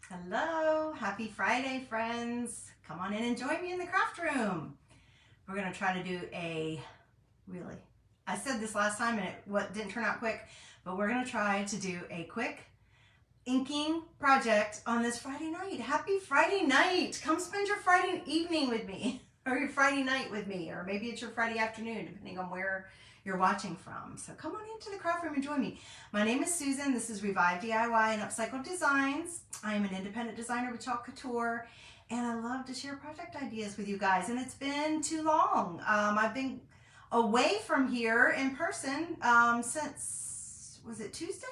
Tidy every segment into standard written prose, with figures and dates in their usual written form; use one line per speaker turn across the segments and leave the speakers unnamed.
Hello, happy Friday, friends. Come on in and join me in the craft room. We're going to try to do I said this last time and it didn't turn out quick, but we're going to try to do a quick inking project on this Friday night. Happy Friday night. Come spend your Friday evening with me, or your Friday night with me, or maybe it's your Friday afternoon, depending on where you're watching from. So come on into the craft room and join me. My name is Susan. This is Revive DIY and Upcycle Designs. I am an independent designer with Chalk Couture, and I love to share project ideas with you guys. And it's been too long. I've been away from here in person since, was it Tuesday?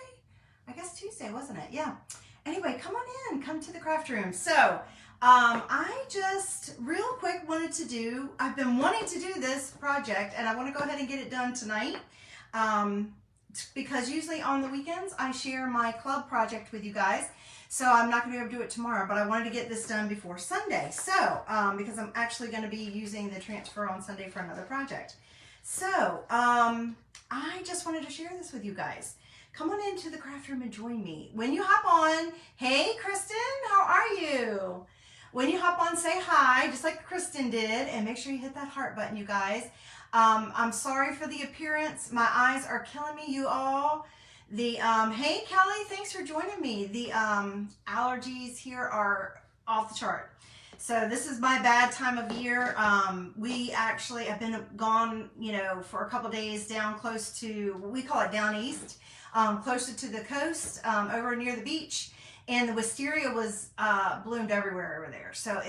I guess Tuesday, wasn't it? Yeah. Anyway, come on in. Come to the craft room. So I just real quick I've been wanting to do this project, and I want to go ahead and get it done tonight because usually on the weekends I share my club project with you guys. So I'm not going to be able to do it tomorrow, but I wanted to get this done before Sunday. So because I'm actually going to be using the transfer on Sunday for another project. So I just wanted to share this with you guys. Come on into the craft room and join me. When you hop on, hey Kristen, how are you? When you hop on, say hi, just like Kristen did, and make sure you hit that heart button, you guys. I'm sorry for the appearance. My eyes are killing me, you all. Hey Kelly, thanks for joining me. The allergies here are off the chart. So this is my bad time of year. We actually have been gone, for a couple days down close to, we call it down east, closer to the coast, over near the beach. And the wisteria was bloomed everywhere over there. So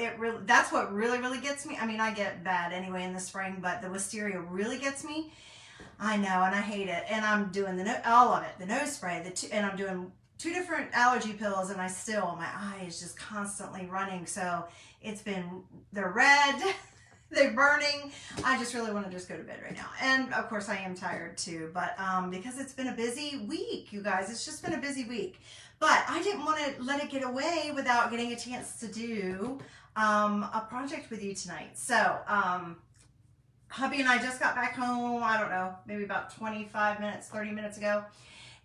that's what really gets me. I mean, I get bad anyway in the spring, but the wisteria really gets me. I know, and I hate it. And I'm doing all of it, the nose spray, and I'm doing 2 different allergy pills, and my eye is just constantly running. So they're red, they're burning. I just really want to just go to bed right now. And of course I am tired too, but because it's been a busy week, you guys, it's just been a busy week. But I didn't want to let it get away without getting a chance to do a project with you tonight. So hubby and I just got back home, I don't know, maybe about 25 minutes, 30 minutes ago.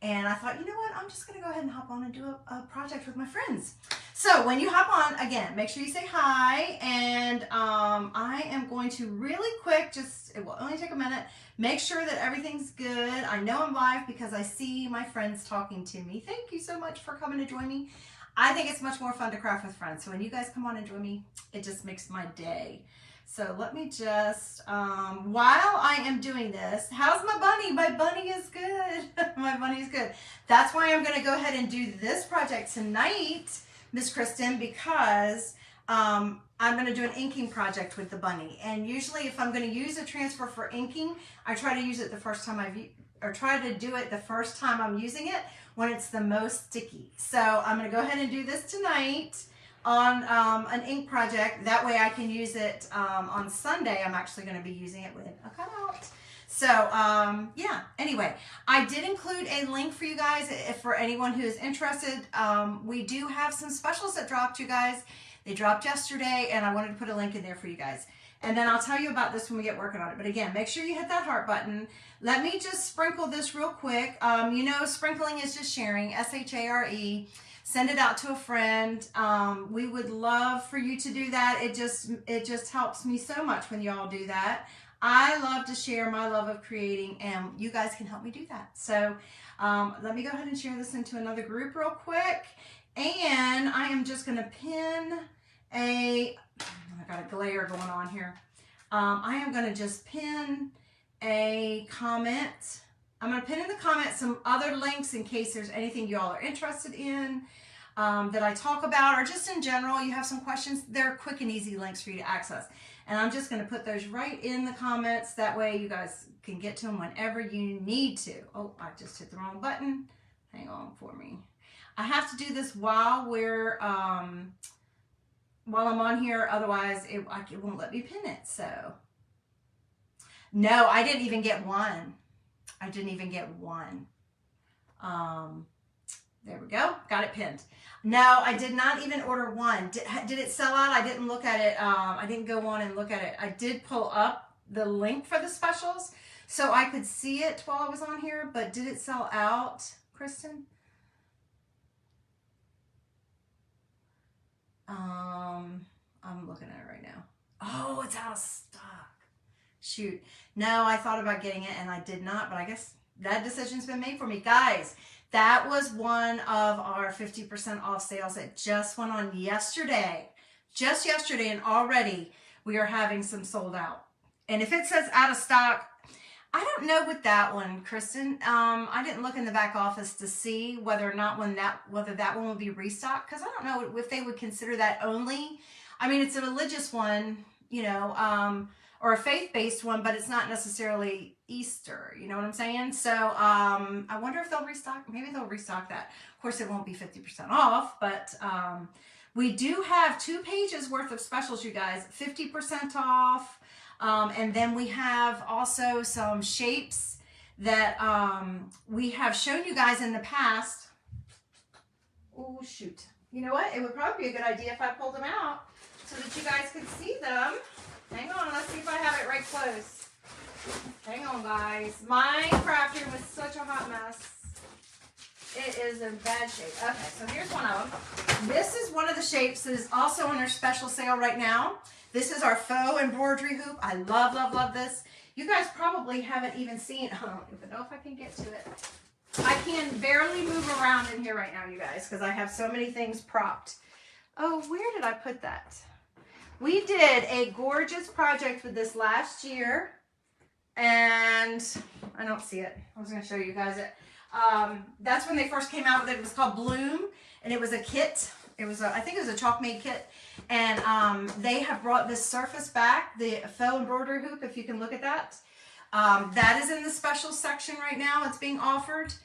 And I thought, you know what, I'm just going to go ahead and hop on and do a project with my friends. So when you hop on, again, make sure you say hi. And I am going to really quick, it will only take a minute, make sure that everything's good. I know I'm live because I see my friends talking to me. Thank you so much for coming to join me. I think it's much more fun to craft with friends. So when you guys come on and join me, it just makes my day. So let me just, while I am doing this, how's my bunny? My bunny is good. My bunny is good. That's why I'm going to go ahead and do this project tonight, Miss Kristen, because I'm going to do an inking project with the bunny. And usually if I'm going to use a transfer for inking, I try to use it the first time try to do it the first time I'm using it when it's the most sticky. So I'm going to go ahead and do this tonight on an ink project. That way I can use it on Sunday. I'm actually going to be using it with a cutout. So yeah, anyway, I did include a link for you guys for anyone who is interested. We do have some specials that dropped, you guys. They dropped yesterday, and I wanted to put a link in there for you guys. And then I'll tell you about this when we get working on it. But again, make sure you hit that heart button. Let me just sprinkle this real quick. Sprinkling is just sharing, S-H-A-R-E. Send it out to a friend. We would love for you to do that. It just helps me so much when y'all do that. I love to share my love of creating, and you guys can help me do that. So let me go ahead and share this into another group real quick. And I am just going to pin I got a glare going on here. I am going to just pin a comment. I'm going to pin in the comments some other links in case there's anything you all are interested in that I talk about, or just in general, you have some questions. They're quick and easy links for you to access. And I'm just going to put those right in the comments. That way you guys can get to them whenever you need to. Oh, I just hit the wrong button. Hang on for me. I have to do this while I'm on here. Otherwise, it won't let me pin it. So, no, I didn't even get one. I didn't even get one. There we go. Got it pinned. No, I did not even order one. Did it sell out? I didn't look at it. I didn't go on and look at it. I did pull up the link for the specials so I could see it while I was on here, but did it sell out, Kristen? looking at it right now. Oh, it's out of stock. Shoot. No, I thought about getting it and I did not, but I guess that decision's been made for me. Guys, that was one of our 50% off sales that just went on yesterday. Just yesterday, and already we are having some sold out. And if it says out of stock, I don't know with that one, Kristen. I didn't look in the back office to see whether or not whether that one will be restocked, because I don't know if they would consider that only. I mean, it's a religious one, you know, or a faith-based one, but it's not necessarily Easter. You know what I'm saying? So I wonder if they'll restock. Maybe they'll restock that. Of course, it won't be 50% off, but we do have 2 pages worth of specials, you guys. 50% off. And then we have also some shapes that we have shown you guys in the past. Oh, shoot. You know what? It would probably be a good idea if I pulled them out so that you guys could see them. Hang on. Let's see if I have it right close. Hang on, guys. My craft room is such a hot mess. It is in bad shape. Okay, so here's one of them. This is one of the shapes that is also on our special sale right now. This is our faux embroidery hoop. I love, love, love this. You guys probably haven't even seen, I don't even know if I can get to it. I can barely move around in here right now, you guys, because I have so many things propped. Oh, where did I put that? We did a gorgeous project with this last year, and I don't see it. I was going to show you guys it. That's when they first came out with it. It was called Bloom, and it was a kit. It was I think it was a chalk made kit, and they have brought this surface back, the faux embroidery hoop, if you can look at that. That is in the special section right now. It's being offered.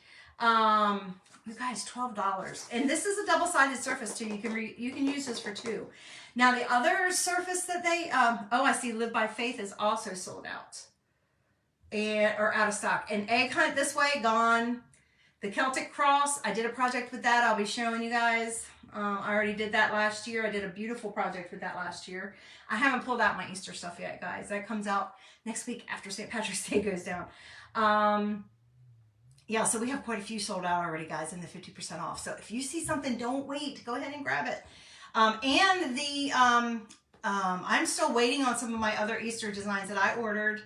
You guys, $12, and this is a double-sided surface too. You can use this for 2. Now the other surface that they oh, I see, Live by Faith is also sold out or out of stock. And Egg Hunt This Way, gone. The Celtic Cross, I did a project with that. I'll be showing you guys. I already did that last year. I did a beautiful project with that last year. I haven't pulled out my Easter stuff yet, guys. That comes out next week after St. Patrick's Day goes down. Yeah, so we have quite a few sold out already, guys, in the 50% off. So if you see something, don't wait. Go ahead and grab it. I'm still waiting on some of my other Easter designs that I ordered.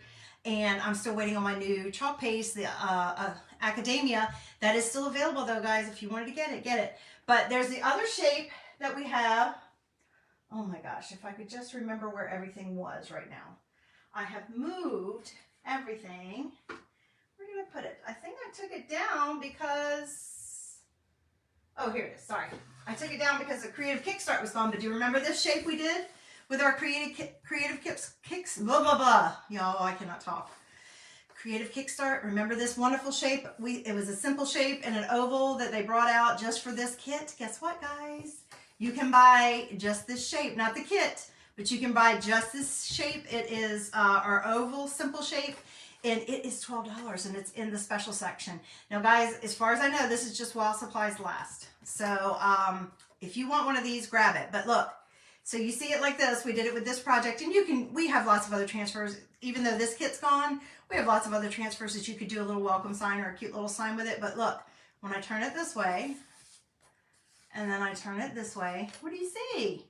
And I'm still waiting on my new chalk paste, the Academia. That is still available, though, guys. If you wanted to get it, get it. But there's the other shape that we have. Oh, my gosh. If I could just remember where everything was right now. I have moved everything. Where did I put it? I think I took it down because... Oh, here it is. Sorry. I took it down because the Creative Kickstart was gone. But do you remember this shape we did with our Creative Kicks? Blah, blah, blah. Y'all, I cannot talk. Creative Kickstart. Remember this wonderful shape? It was a simple shape and an oval that they brought out just for this kit. Guess what, guys? You can buy just this shape, not the kit, but you can buy just this shape. It is our oval simple shape, and it is $12, and it's in the special section. Now, guys, as far as I know, this is just while supplies last. So if you want one of these, grab it. But look, so you see it like this. We did it with this project, and we have lots of other transfers. Even though this kit's gone, we have lots of other transfers that you could do a little welcome sign or a cute little sign with it. But look, when I turn it this way, and then I turn it this way, what do you see?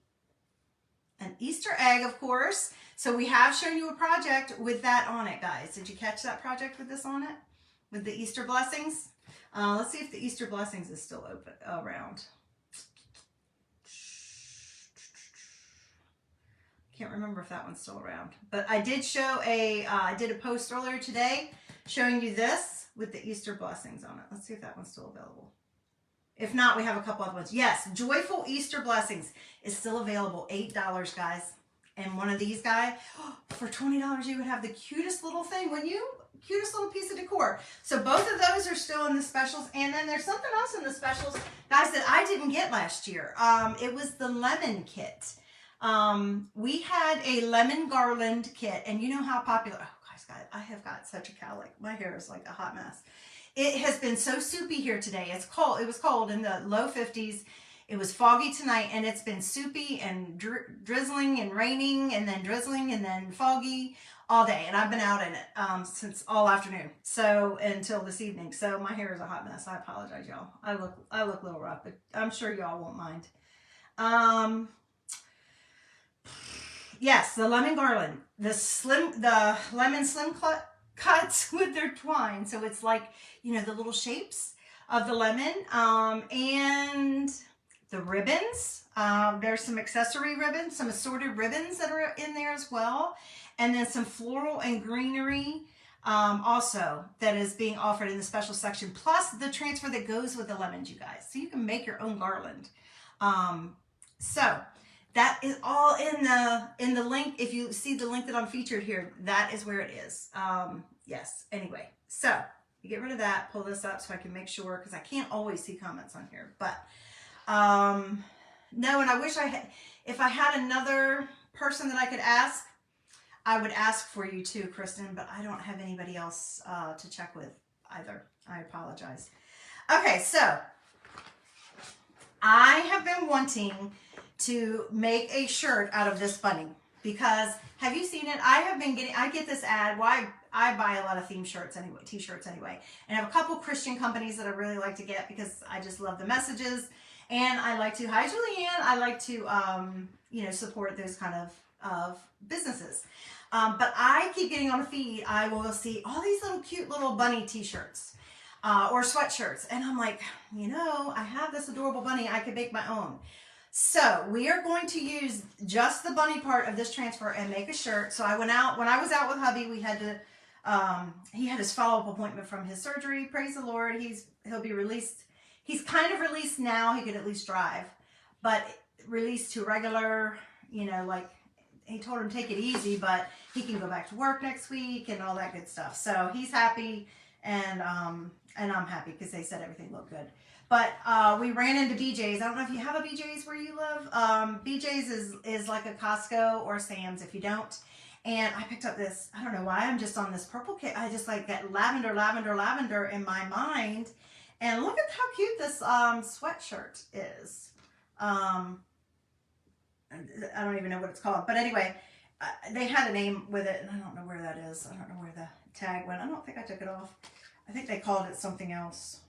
An Easter egg, of course. So we have shown you a project with that on it, guys. Did you catch that project with this on it? With the Easter blessings? Let's see if the Easter blessings is still open around. Can't remember if that one's still around. But I did show I did a post earlier today showing you this with the Easter blessings on it. Let's see if that one's still available. If not, we have a couple other ones. Yes, Joyful Easter Blessings is still available. $8, guys. And one of these, guys, for $20, you would have the cutest little thing, wouldn't you? Cutest little piece of decor. So both of those are still in the specials. And then there's something else in the specials, guys, that I didn't get last year. It was the lemon kit. We had a lemon garland kit. And you know how popular... Oh, guys, I have got such a cowlick. My hair is like a hot mess. It has been so soupy here today. It's cold. It was cold in the low 50s. It was foggy tonight, and it's been soupy and drizzling and raining and then drizzling and then foggy all day. And I've been out in it since all afternoon, so until this evening. So my hair is a hot mess. I apologize, y'all. I look a little rough, but I'm sure y'all won't mind. Yes, the lemon garland, the lemon slim cuts with their twine. So it's like, you know, the little shapes of the lemon, and the ribbons. There's some accessory ribbons, some assorted ribbons that are in there as well. And then some floral and greenery also that is being offered in the special section. Plus the transfer that goes with the lemons, you guys. So you can make your own garland. So that is all in the link. If you see the link that I'm featured here, that is where it is. Yes, anyway. So you get rid of that, pull this up so I can make sure, because I can't always see comments on here. But no, and I wish if I had another person that I could ask, I would ask for you too, Kristen, but I don't have anybody else to check with either. I apologize. Okay, so I have been wanting to make a shirt out of this bunny, because have you seen it? I get this ad. Well, I buy a lot of theme shirts anyway, t-shirts anyway, and I have a couple Christian companies that I really like to get because I just love the messages, and I like to, hi Julianne, I like to, you know, support those kind of businesses. But I keep getting on a feed, I will see all these little cute little bunny t-shirts or sweatshirts, and I'm like, you know, I have this adorable bunny, I could make my own. So we are going to use just the bunny part of this transfer and make a shirt. So I went out, when I was out with hubby, we had to, he had his follow-up appointment from his surgery. Praise the Lord. He'll be released. He's kind of released now. He could at least drive, but released to regular, you know, like he told him take it easy, but he can go back to work next week and all that good stuff. So he's happy, and I'm happy because they said everything looked good. But we ran into BJ's. I don't know if you have a BJ's where you live. BJ's is like a Costco or Sam's if you don't. And I picked up this, I don't know why, I'm just on this purple kit. I just like that lavender in my mind. And look at how cute this sweatshirt is. I don't even know what it's called. But anyway, they had a name with it, and I don't know where that is. I don't know where the tag went. I don't think I took it off. I think they called it something else.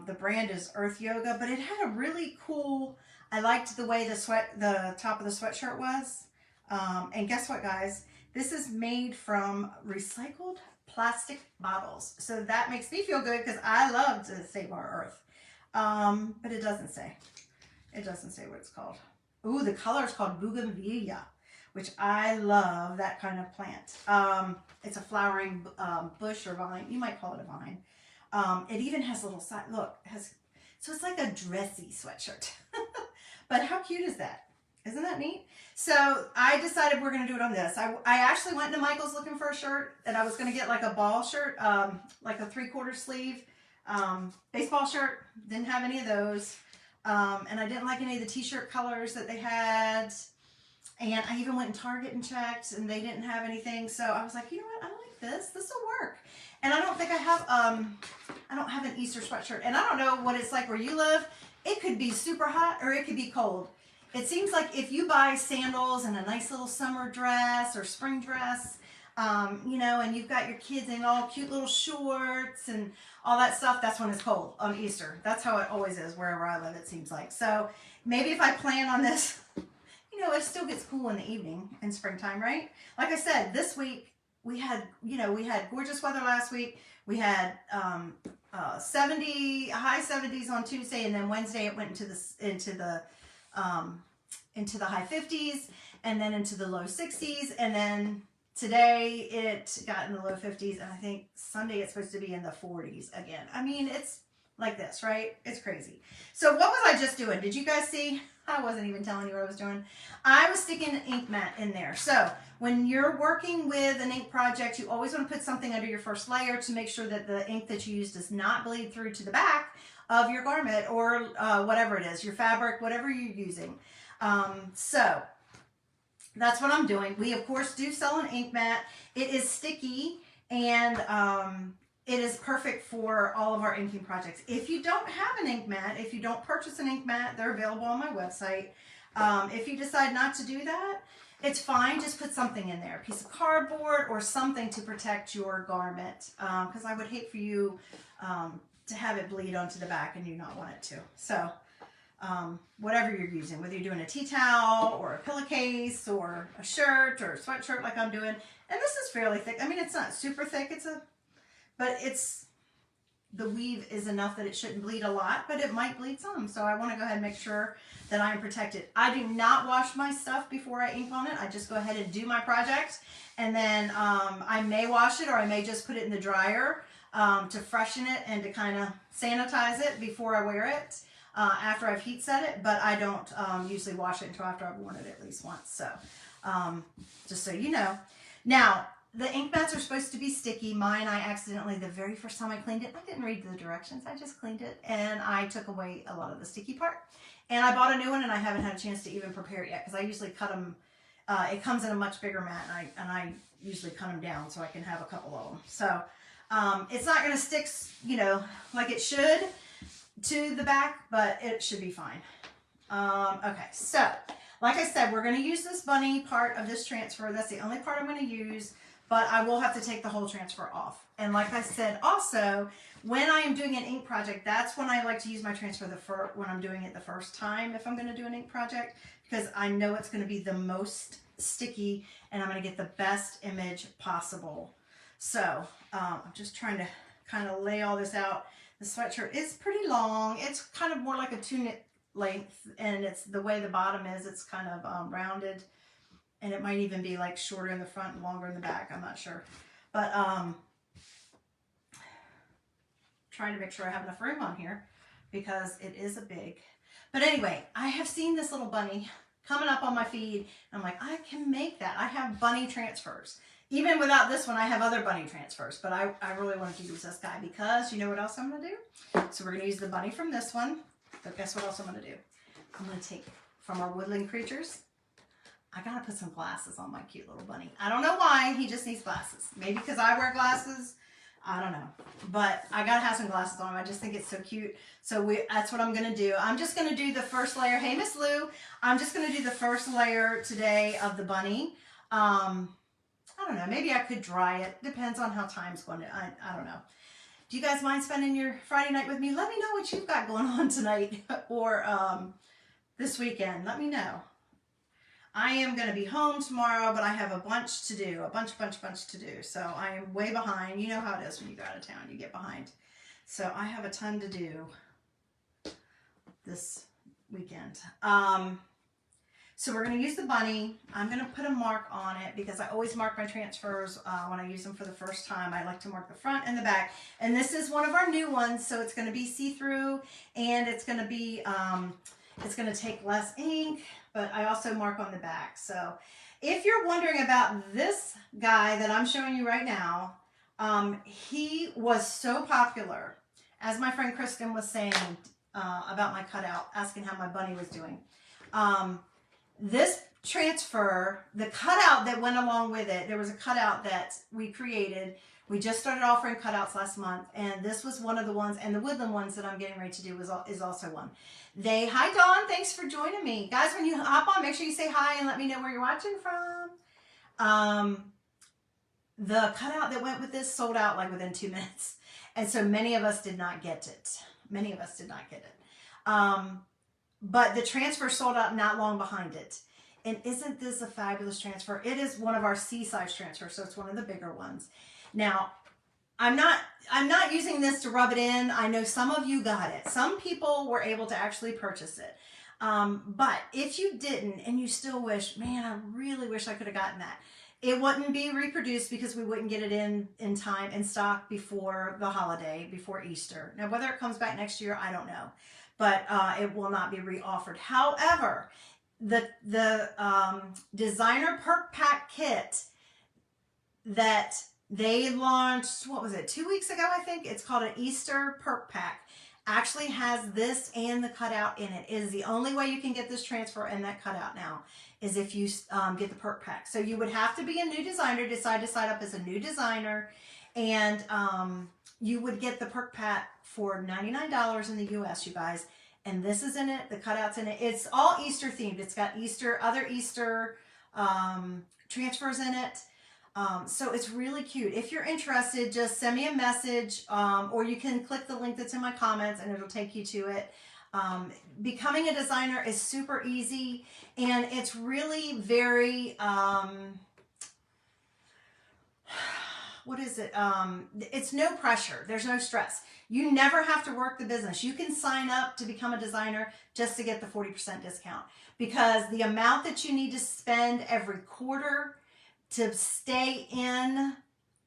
The brand is Earth Yoga, but it had a really cool, I liked the way the top of the sweatshirt was. And guess what, guys? This is made from recycled plastic bottles. So that makes me feel good because I love to save our earth. But it doesn't say. It doesn't say what it's called. Ooh, the color is called bougainvillea, which I love that kind of plant. It's a flowering bush or vine. You might call it a vine. It even has little side, look, so it's like a dressy sweatshirt. But how cute is that? Isn't that neat? So I decided we're going to do it on this. I actually went to Michael's looking for a shirt, and I was going to get like a ball shirt, like a 3/4 sleeve baseball shirt. Didn't have any of those. And I didn't like any of the t-shirt colors that they had. And I even went in Target and checked, and they didn't have anything. So I was like, you know what? I like this. This will work. And I don't think I don't have an Easter sweatshirt. And I don't know what it's like where you live. It could be super hot or it could be cold. It seems like if you buy sandals and a nice little summer dress or spring dress, you know, and you've got your kids in all cute little shorts and all that stuff, that's when it's cold on Easter. That's how it always is wherever I live, it seems like. So maybe if I plan on this, you know, it still gets cool in the evening in springtime, right? Like I said, this week we had gorgeous weather last week. We had high 70s on Tuesday, and then Wednesday it went into the high 50s, and then into the low 60s, and then today it got in the low 50s, and I think Sunday it's supposed to be in the 40s again. I mean, it's like this, right? It's crazy. So what was I just doing? Did you guys see? I wasn't even telling you what I was doing. I was sticking an ink mat in there. So when you're working with an ink project, you always want to put something under your first layer to make sure that the ink that you use does not bleed through to the back of your garment or whatever it is, your fabric, whatever you're using. So that's what I'm doing. We, of course, do sell an ink mat. It is sticky, and it is perfect for all of our inking projects. If you don't have an ink mat, if you don't purchase an ink mat, they're available on my website. If you decide not to do that, it's fine. Just put something in there, a piece of cardboard or something to protect your garment, because I would hate for you to have it bleed onto the back and you not want it to. So whatever you're using, whether you're doing a tea towel or a pillowcase or a shirt or a sweatshirt like I'm doing. And this is fairly thick. I mean, it's not super thick. But the weave is enough that it shouldn't bleed a lot, but it might bleed some. So I want to go ahead and make sure that I am protected. I do not wash my stuff before I ink on it. I just go ahead and do my project. And then I may wash it, or I may just put it in the dryer to freshen it and to kind of sanitize it before I wear it after I've heat set it. But I don't usually wash it until after I've worn it at least once. So just so you know. Now, the ink mats are supposed to be sticky. Mine, I accidentally, the very first time I cleaned it, I didn't read the directions. I just cleaned it, and I took away a lot of the sticky part. And I bought a new one, and I haven't had a chance to even prepare it yet, because I usually cut them. It comes in a much bigger mat, and I usually cut them down so I can have a couple of them. So it's not going to stick, you know, like it should to the back, but it should be fine. Okay, so like I said, we're going to use this bunny part of this transfer. That's the only part I'm going to use. But I will have to take the whole transfer off. And like I said, also, when I am doing an ink project, that's when I like to use my transfer when I'm doing it the first time, if I'm going to do an ink project, because I know it's going to be the most sticky, and I'm going to get the best image possible. So I'm just trying to kind of lay all this out. The sweatshirt is pretty long. It's kind of more like a tunic length, and it's the way the bottom is. It's kind of rounded. And it might even be like shorter in the front and longer in the back. I'm not sure. But trying to make sure I have enough room on here, because it is a big. But anyway, I have seen this little bunny coming up on my feed. And I'm like, I can make that. I have bunny transfers. Even without this one, I have other bunny transfers. But I really wanted to use this guy, because you know what else I'm going to do? So we're going to use the bunny from this one. But guess what else I'm going to do? I'm going to take from our woodland creatures. I gotta put some glasses on my cute little bunny. I don't know why, he just needs glasses. Maybe because I wear glasses, I don't know. But I gotta have some glasses on him. I just think it's so cute. So that's what I'm gonna do. I'm just gonna do the first layer. Hey, Miss Lou. I'm just gonna do the first layer today of the bunny. I don't know, maybe I could dry it. Depends on how time's going to, I don't know. Do you guys mind spending your Friday night with me? Let me know what you've got going on tonight or this weekend. Let me know. I am going to be home tomorrow, but I have a bunch to do, a bunch to do. So I am way behind. You know how it is when you go out of town, you get behind. So I have a ton to do this weekend. So we're going to use the bunny. I'm going to put a mark on it, because I always mark my transfers when I use them for the first time. I like to mark the front and the back. And this is one of our new ones, so it's going to be see-through, and it's going to be, it's going to take less ink. But I also mark on the back. So if you're wondering about this guy that I'm showing you right now, he was so popular, as my friend Kristen was saying about my cutout, asking how my bunny was doing. This transfer, the cutout that went along with it, there was a cutout that we created. We just started offering cutouts last month, and this was one of the ones, and the woodland ones that I'm getting ready to do is also one. Hi Dawn, thanks for joining me. Guys, when you hop on, make sure you say hi and let me know where you're watching from. The cutout that went with this sold out like within 2 minutes. And so many of us did not get it. Many of us did not get it. But the transfer sold out not long behind it. And isn't this a fabulous transfer? It is one of our C-size transfers, so it's one of the bigger ones. Now, I'm not using this to rub it in. I know some of you got it. Some people were able to actually purchase it. But if you didn't, and you still wish, man, I really wish I could have gotten that. It wouldn't be reproduced, because we wouldn't get it in time, in stock before the holiday, before Easter. Now, whether it comes back next year, I don't know. But it will not be re-offered. However, the designer perk pack kit that they launched, what was it, 2 weeks ago, I think? It's called an Easter perk pack. Actually has this and the cutout in it. It is the only way you can get this transfer and that cutout now, is if you get the perk pack. So you would have to be a new designer, decide to sign up as a new designer, and you would get the perk pack for $99 in the US, you guys. And this is in it, the cutout's in it. It's all Easter themed. It's got other Easter transfers in it. So it's really cute. If you're interested, just send me a message, or you can click the link that's in my comments and it'll take you to it. Becoming a designer is super easy, and it's really very, what is it? It's no pressure. There's no stress. You never have to work the business. You can sign up to become a designer just to get the 40% discount, because the amount that you need to spend every quarter to stay in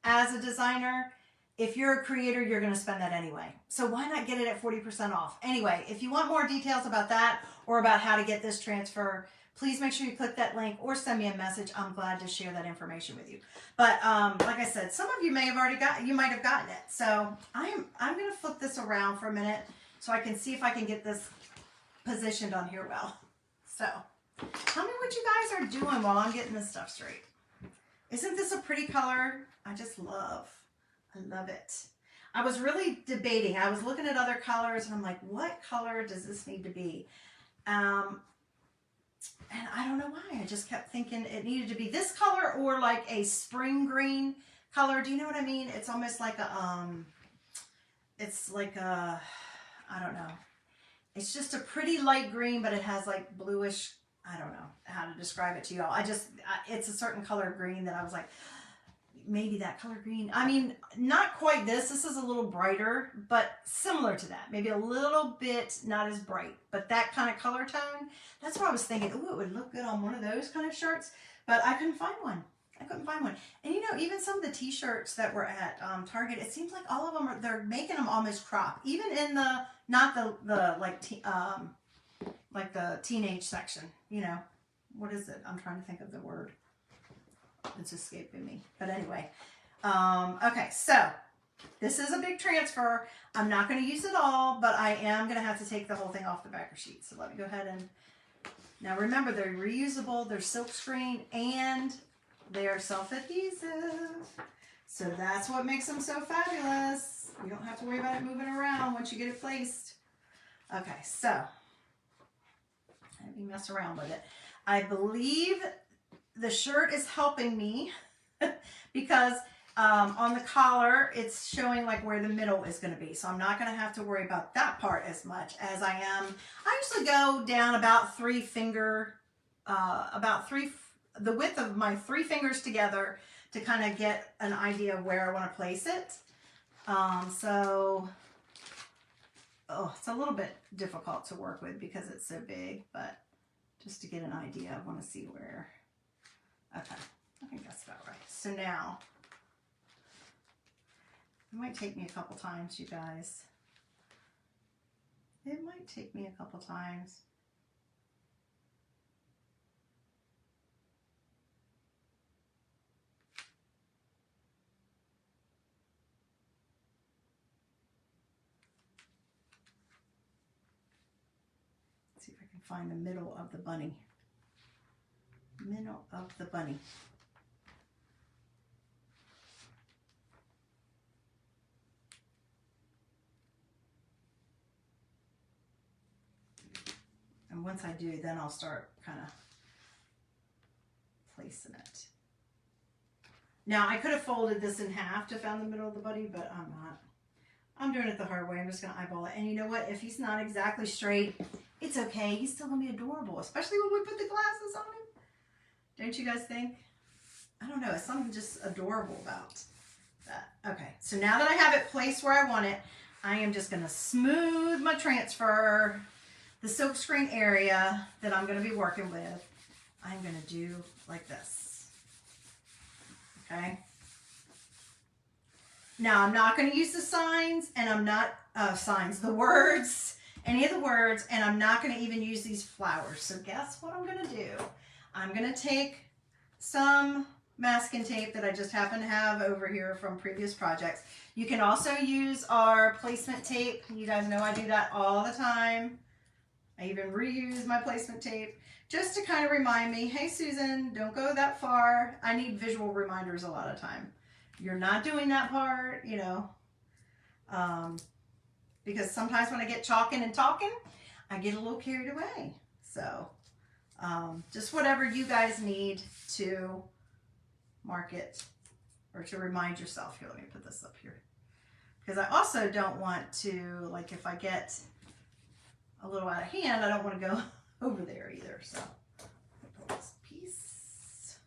as a designer, if you're a creator, you're going to spend that anyway. So why not get it at 40% off? Anyway, if you want more details about that or about how to get this transfer, please make sure you click that link or send me a message. I'm glad to share that information with you. But like I said, some of you may have already you might have gotten it. So I'm going to flip this around for a minute so I can see if I can get this positioned on here well. So tell me what you guys are doing while I'm getting this stuff straight. Isn't this a pretty color? I love it. I was really debating. I was looking at other colors and I'm like, what color does this need to be? And I don't know why. I just kept thinking it needed to be this color or like a spring green color. Do you know what I mean? It's almost like a, I don't know. It's just a pretty light green, but it has like bluish, I don't know how to describe it to y'all. It's a certain color of green that I was like, maybe that color green. I mean, not quite this. This is a little brighter, but similar to that. Maybe a little bit, not as bright, but that kind of color tone. That's what I was thinking. Ooh, it would look good on one of those kind of shirts, but I couldn't find one. And you know, even some of the t-shirts that were at Target, it seems like all of them they're making them almost crop. Even in the, not the like the teenage section, you know. What is it? I'm trying to think of the word. It's escaping me. But anyway, okay, so this is a big transfer. I'm not going to use it all, but I am going to have to take the whole thing off the backer sheet. So let me go ahead and, now remember, they're reusable, they're silk screen, and they are self-adhesive. So that's what makes them so fabulous. You don't have to worry about it moving around once you get it placed. Okay, so let me mess around with it. I believe the shirt is helping me because on the collar, it's showing like where the middle is going to be. So I'm not going to have to worry about that part as much as I am. I usually go down about the width of my 3 fingers together to kind of get an idea of where I want to place it. It's a little bit difficult to work with because it's so big, but just to get an idea, I want to see where. Okay, I think that's about right. So now, it might take me a couple times, you guys. It might take me a couple times. Let's see if I can find the middle of the bunny. Middle of the bunny. And once I do, then I'll start kind of placing it. Now, I could have folded this in half to find the middle of the bunny, but I'm not. I'm doing it the hard way. I'm just going to eyeball it. And you know what? If he's not exactly straight, it's okay. He's still going to be adorable, especially when we put the glasses on him. Don't you guys think? I don't know. It's something just adorable about that. Okay, so now that I have it placed where I want it, I am just going to smooth my transfer, the silk screen area that I'm going to be working with. I'm going to do like this. Okay. Now, I'm not going to use the signs, and I'm not, the words, any of the words, and I'm not going to even use these flowers. So guess what I'm going to do? I'm going to take some masking tape that I just happen to have over here from previous projects. You can also use our placement tape. You guys know I do that all the time. I even reuse my placement tape just to kind of remind me, hey, Susan, don't go that far. I need visual reminders a lot of time. You're not doing that part, you know, because sometimes when I get chalking and talking, I get a little carried away. So just whatever you guys need to mark it or to remind yourself. Here, let me put this up here. Because I also don't want to, like if I get a little out of hand, I don't want to go over there either. So pull this piece.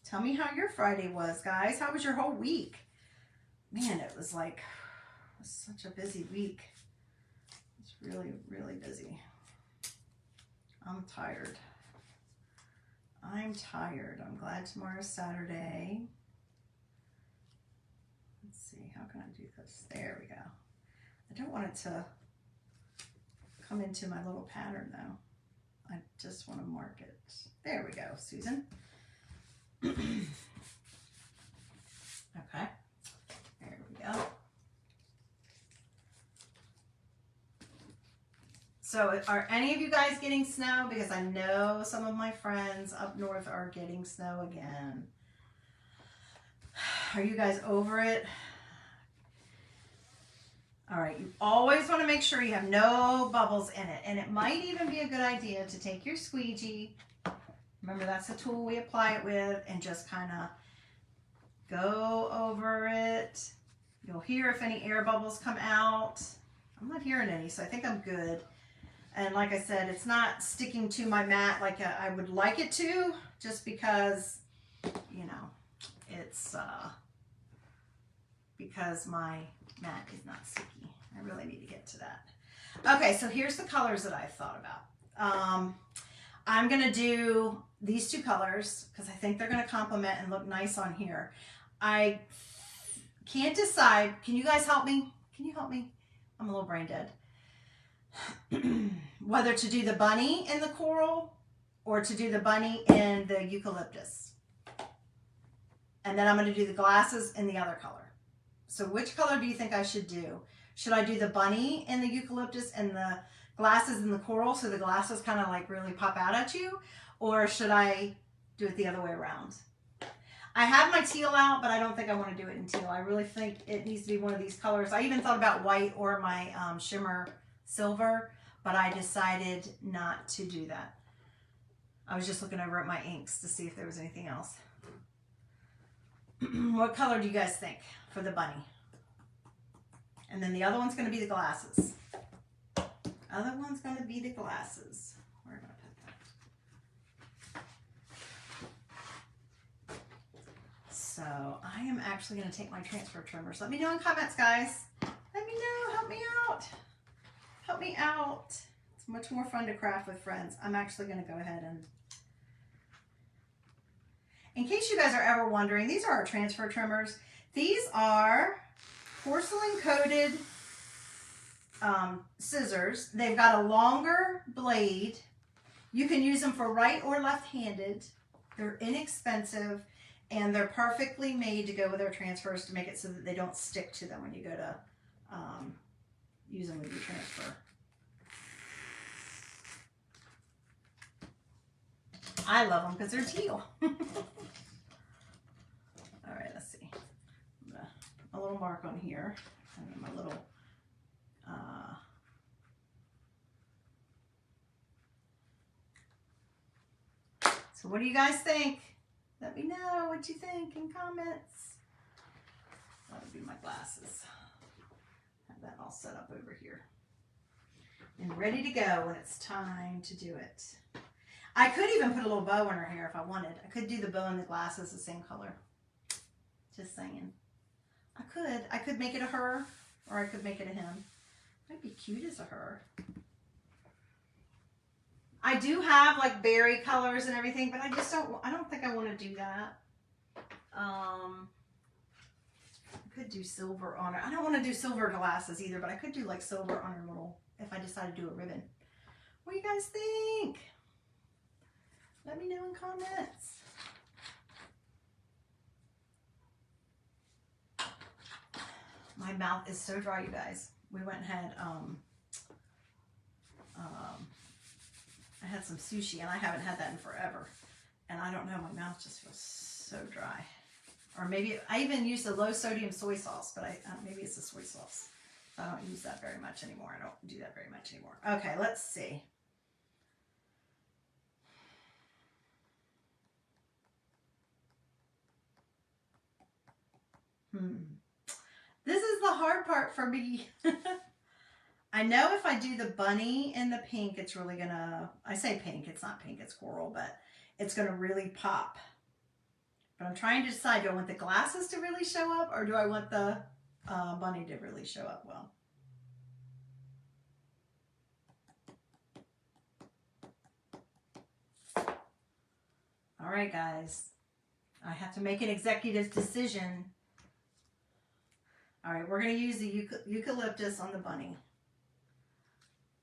Tell me how your Friday was, guys. How was your whole week? Man, it was like such a busy week. It's really, really busy. I'm tired. I'm tired. I'm glad tomorrow's Saturday. Let's see, how can I do this? There we go. I don't want it to come into my little pattern though. I just want to mark it. There we go, Susan. Okay, there we go. So are any of you guys getting snow? Because I know some of my friends up north are getting snow again. Are you guys over it? All right, you always want to make sure you have no bubbles in it. And it might even be a good idea to take your squeegee. Remember, that's the tool we apply it with, and just kind of go over it. You'll hear if any air bubbles come out. I'm not hearing any, so I think I'm good. And like I said, it's not sticking to my mat like I would like it to, just because, you know, it's because my mat is not sticky. I really need to get to that. Okay, so here's the colors that I've thought about. I'm going to do these two colors because I think they're going to complement and look nice on here. I can't decide. Can you guys help me? Can you help me? I'm a little brain dead. Whether to do the bunny in the coral or to do the bunny in the eucalyptus. And then I'm going to do the glasses in the other color. So which color do you think I should do? Should I do the bunny in the eucalyptus and the glasses in the coral so the glasses kind of like really pop out at you? Or should I do it the other way around? I have my teal out, but I don't think I want to do it in teal. I really think it needs to be one of these colors. I even thought about white or my shimmer silver, but I decided not to do that. I was just looking over at my inks to see if there was anything else. What color do you guys think for the bunny? And then the other one's going to be the glasses. Other one's going to be the glasses. Where am I put that? So I am actually going to take my transfer trimmers. Let me know in comments, guys. Let me know. Help me out. Help me out. It's much more fun to craft with friends. I'm actually going to go ahead and, in case you guys are ever wondering, these are our transfer trimmers. These are porcelain coated scissors. They've got a longer blade. You can use them for right or left-handed. They're inexpensive and they're perfectly made to go with our transfers to make it so that they don't stick to them when you go to use them with your transfer. I love them because they're teal. All right, let's see. I'm gonna put a little mark on here and then my little so what do you guys think? Let me know what you think in comments. That would be my glasses. Have that all set up over here and ready to go when it's time to do it. I could even put a little bow in her hair if I wanted. I could do the bow and the glasses the same color. Just saying. I could make it a her or I could make it a him. Might be cute as a her. I do have like berry colors and everything, but I don't think I want to do that. I could do silver on her. I don't want to do silver glasses either, but I could do like silver on her little, if I decide to do a ribbon. What do you guys think? Let me know in comments. My mouth is so dry, you guys. We went and had, I had some sushi, and I haven't had that in forever. And I don't know, my mouth just feels so dry. Or maybe, I even used a low sodium soy sauce, but maybe it's the soy sauce. I don't use that very much anymore. I don't do that very much anymore. Okay, let's see. This is the hard part for me. I know if I do the bunny in the pink, it's really gonna, I say pink, it's not pink, it's coral, but it's gonna really pop. But I'm trying to decide, do I want the glasses to really show up or do I want the bunny to really show up well? All right, guys, I have to make an executive decision. All right, we're gonna use the eucalyptus on the bunny.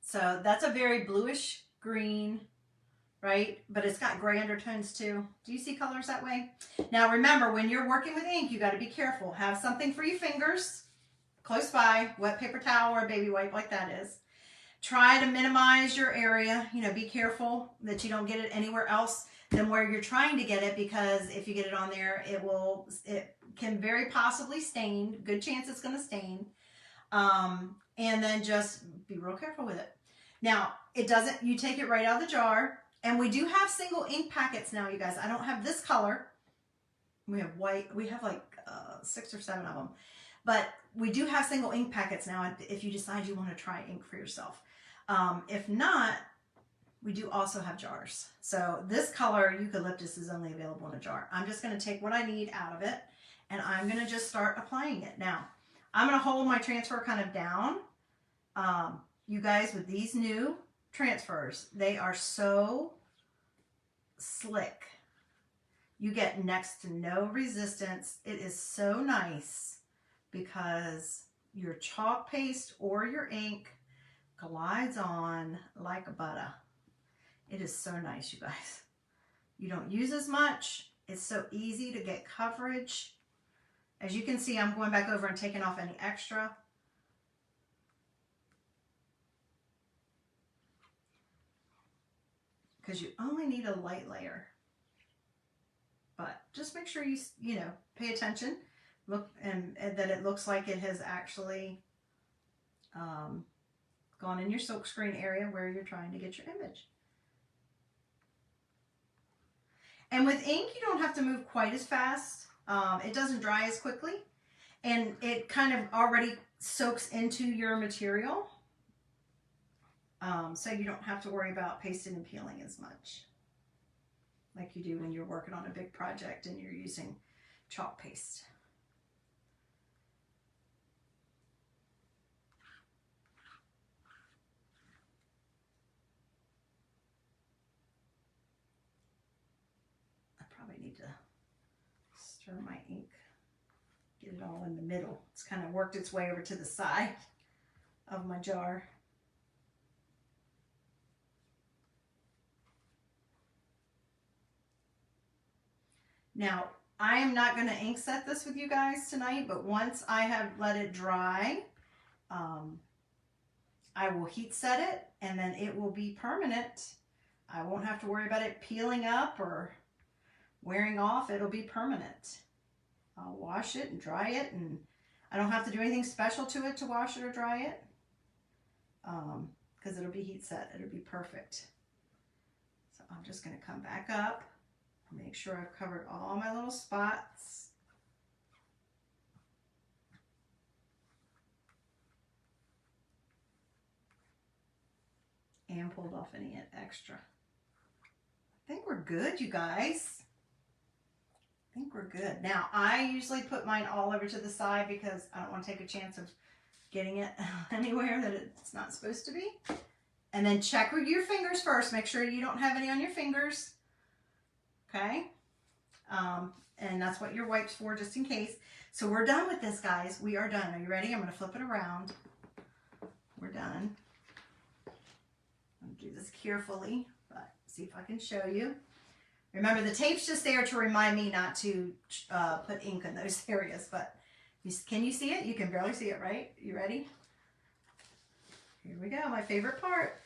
So that's a very bluish green, right? But it's got gray undertones too. Do you see colors that way? Now remember, when you're working with ink, you got to be careful. Have something for your fingers close by, wet paper towel or a baby wipe like that is. Try to minimize your area. You know, be careful that you don't get it anywhere else than where you're trying to get it, because if you get it on there, it can very possibly stain. Good chance it's going to stain. And then just be real careful with it. Now, it doesn't, you take it right out of the jar, and we do have single ink packets now, you guys. I don't have this color. We have white, we have like 6 or 7 of them, but we do have single ink packets now if you decide you want to try ink for yourself. If not, we do also have jars. So this color eucalyptus is only available in a jar. I'm just going to take what I need out of it, and I'm going to just start applying it. Now, I'm going to hold my transfer kind of down. You guys, with these new transfers, they are so slick. You get next to no resistance. It is so nice because your chalk paste or your ink glides on like a butter. It is so nice, you guys. You don't use as much. It's so easy to get coverage. As you can see, I'm going back over and taking off any extra. Because you only need a light layer. But just make sure you know, pay attention. Look, and that it looks like it has actually gone in your silk screen area where you're trying to get your image. And with ink, you don't have to move quite as fast. It doesn't dry as quickly, and it kind of already soaks into your material. So you don't have to worry about pasting and peeling as much like you do when you're working on a big project and you're using chalk paste. I probably need to stir my ink, get it all in the middle. It's kind of worked its way over to the side of my jar. Now, I am not going to ink set this with you guys tonight, but once I have let it dry, I will heat set it, and then it will be permanent. I won't have to worry about it peeling up or wearing off. It'll be permanent. I'll wash it and dry it, and I don't have to do anything special to it to wash it or dry it, because it'll be heat set. It'll be perfect. So I'm just going to come back up. Make sure I've covered all my little spots. And pulled off any extra. I think we're good, you guys. I think we're good. Now, I usually put mine all over to the side because I don't want to take a chance of getting it anywhere that it's not supposed to be. And then check with your fingers first. Make sure you don't have any on your fingers. Okay, and that's what your wipe's for, just in case. So we're done with this, guys. We are done. Are you ready? I'm going to flip it around. We're done. I'm going to do this carefully, but see if I can show you. Remember, the tape's just there to remind me not to put ink in those areas, but can you see it? You can barely see it, right? You ready? Here we go, my favorite part.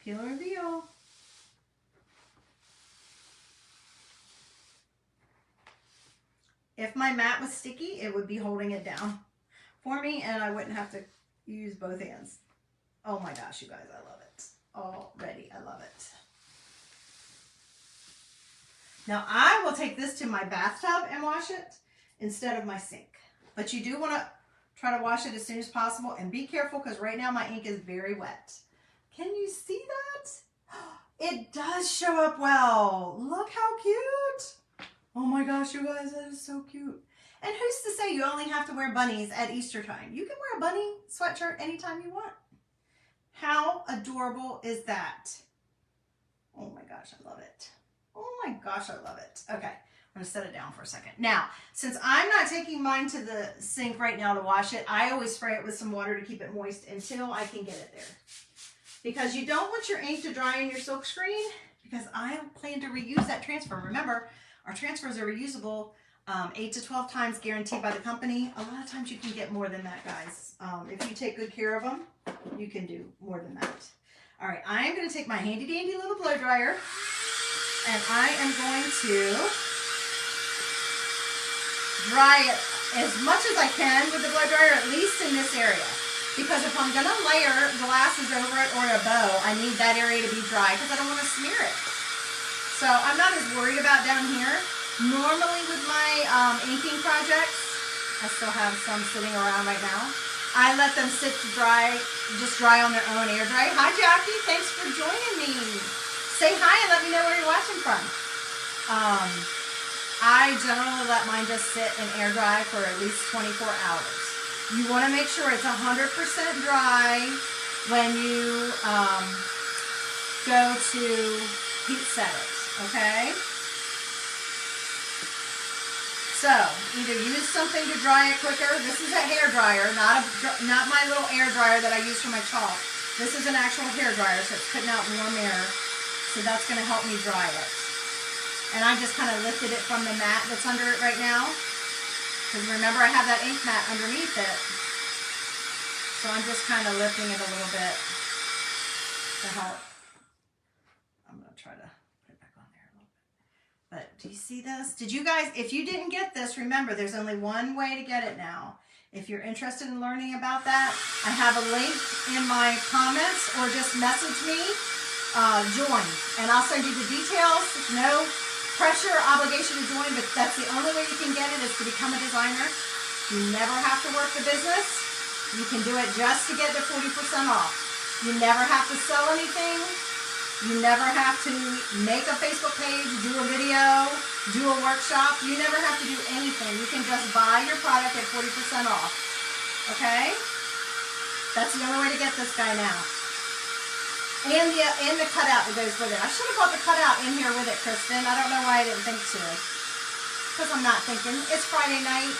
Peel and reveal. If my mat was sticky, it would be holding it down for me, and I wouldn't have to use both hands. Oh my gosh, you guys, I love it. Already, I love it. Now, I will take this to my bathtub and wash it instead of my sink. But you do want to Try to wash it as soon as possible and be careful because right now my ink is very wet. Can you see that? It does show up well. Look how cute. Oh my gosh, you guys, that is so cute. And who's to say you only have to wear bunnies at Easter time? You can wear a bunny sweatshirt anytime you want. How adorable is that? Oh my gosh, I love it. Oh my gosh, I love it. Okay, I'm gonna set it down for a second. Now, since I'm not taking mine to the sink right now to wash it, I always spray it with some water to keep it moist until I can get it there. Because you don't want your ink to dry in your silk screen, because I plan to reuse that transfer. Remember, our transfers are reusable 8 to 12 times guaranteed by the company. A lot of times you can get more than that, guys. If you take good care of them, you can do more than that. All right, I am going to take my handy dandy little blow dryer and I am going to dry it as much as I can with the blow dryer, at least in this area. Because if I'm going to layer glasses over it or a bow, I need that area to be dry because I don't want to smear it. So I'm not as worried about down here. Normally with my inking projects, I still have some sitting around right now. I let them sit to dry, just dry on their own air dry. Hi Jackie, thanks for joining me. Say hi and let me know where you're watching from. I generally let mine just sit and air dry for at least 24 hours. You want to make sure it's 100% dry when you go to heat set it, okay? So, either use something to dry it quicker. This is a hair dryer, not my little air dryer that I use for my chalk. This is an actual hair dryer, so it's putting out warm air. So that's going to help me dry it. And I just kind of lifted it from the mat that's under it right now. Because remember, I have that ink mat underneath it. So I'm just kind of lifting it a little bit to help. I'm going to try to put it back on there a little bit. But do you see this? Did you guys, if you didn't get this, remember, there's only one way to get it now. If you're interested in learning about that, I have a link in my comments or just message me, join. And I'll send you the details. No pressure or obligation to join, but that's the only way you can get it is to become a designer. You never have to work the business. You can do it just to get the 40% off. You never have to sell anything. You never have to make a Facebook page, do a video, do a workshop. You never have to do anything. You can just buy your product at 40% off. Okay? That's the only way to get this guy now. And the cutout that goes with it. I should have bought the cutout in here with it, Kristen. I don't know why I didn't think to. Because I'm not thinking. It's Friday night.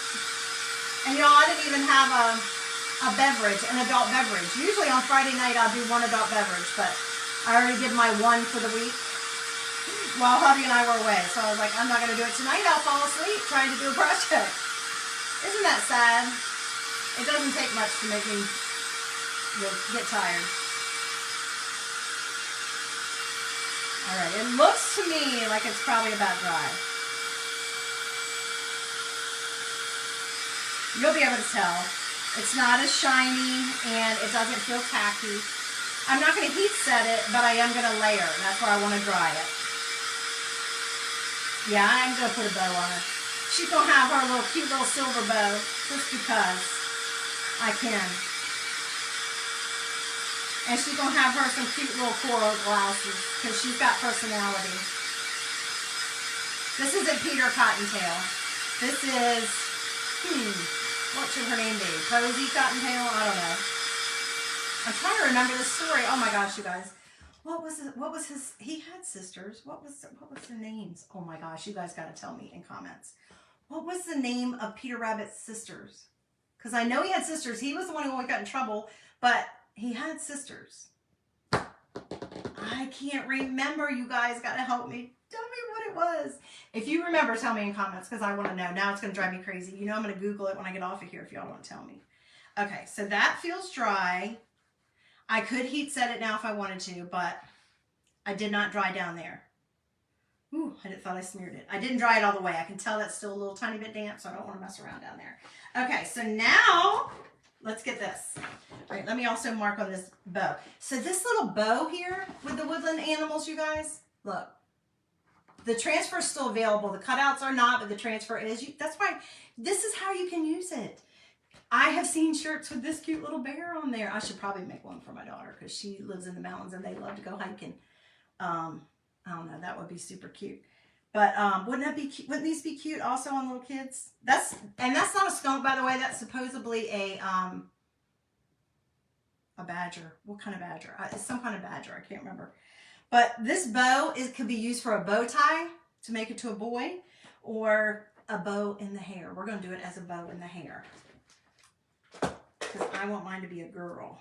And y'all, I didn't even have a beverage, an adult beverage. Usually on Friday night I'll do one adult beverage, but I already did my one for the week while hubby and I were away. So I was like, I'm not going to do it tonight. I'll fall asleep trying to do a project. Isn't that sad? It doesn't take much to make me get tired. All right, it looks to me like it's probably about dry. You'll be able to tell. It's not as shiny and it doesn't feel tacky. I'm not going to heat set it, but I am going to layer. That's where I want to dry it. Yeah, I'm going to put a bow on her. She's going to have her little cute little silver bow just because I can. And she's going to have her some cute little coral glasses because she's got personality. This isn't Peter Cottontail. This is, what should her name be? Flopsy Cottontail? I don't know. I'm trying to remember the story. Oh my gosh, you guys. What was his, he had sisters. What was their names? Oh my gosh, you guys got to tell me in comments. What was the name of Peter Rabbit's sisters? Because I know he had sisters. He was the one who always got in trouble, but he had sisters. I can't remember. You guys got to help me. Tell me what it was. If you remember, tell me in comments because I want to know. Now it's going to drive me crazy. You know I'm going to Google it when I get off of here if y'all want to tell me. Okay, so that feels dry. I could heat set it now if I wanted to, but I did not dry down there. Ooh, I thought I smeared it. I didn't dry it all the way. I can tell that's still a little tiny bit damp, so I don't want to mess around down there. Okay, so now let's get this. All right, let me also mark on this bow. So this little bow here with the woodland animals, you guys, look. The transfer is still available. The cutouts are not, but the transfer is. That's why this is how you can use it. I have seen shirts with this cute little bear on there. I should probably make one for my daughter because she lives in the mountains and they love to go hiking. I don't know, that would be super cute. But wouldn't that be cute? Wouldn't these be cute also on little kids? That's not a skunk, by the way. That's supposedly a badger. What kind of badger? It's some kind of badger. I can't remember. But this bow could be used for a bow tie to make it to a boy, or a bow in the hair. We're going to do it as a bow in the hair because I want mine to be a girl.